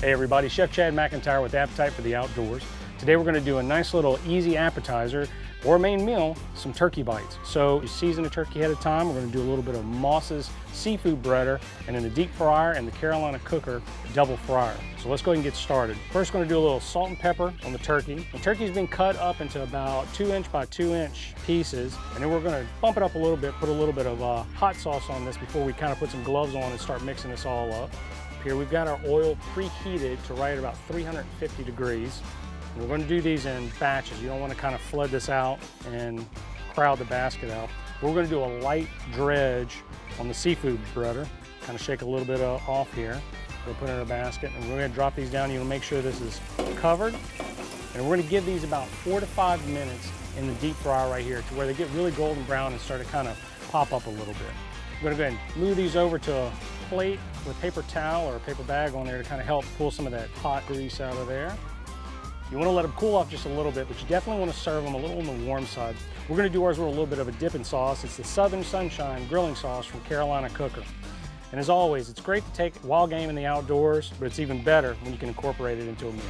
Hey everybody, Chef Chad McIntyre with Appetite for the Outdoors. Today we're going to do a nice little easy appetizer or main meal, some turkey bites. So you season the turkey ahead of time. We're going to do a little bit of Moss's seafood breader and in the deep fryer and the Carolina cooker double fryer. So let's go ahead and get started. First, we're going to do a little salt and pepper on the turkey. The turkey's been cut up into about 2-inch by 2-inch pieces, and then we're going to bump it up a little bit, put a little bit of hot sauce on this before we kind of put some gloves on and start mixing this all up. Here we've got our oil preheated to right at about 350 degrees. And we're going to do these in batches. You don't want to kind of flood this out and crowd the basket out. We're going to do a light dredge on the seafood breader. Kind of shake a little bit off here. We'll put it in a basket and we're going to drop these down. You want to make sure this is covered. And we're going to give these about 4 to 5 minutes in the deep fryer right here to where they get really golden brown and start to kind of pop up a little bit. We're going to go ahead and move these over to a plate with a paper towel or a paper bag on there to kind of help pull some of that hot grease out of there. You want to let them cool off just a little bit, but you definitely want to serve them a little on the warm side. We're going to do ours with a little bit of a dipping sauce. It's the Southern Sunshine grilling sauce from Carolina Cooker. And as always, it's great to take wild game in the outdoors, but it's even better when you can incorporate it into a meal.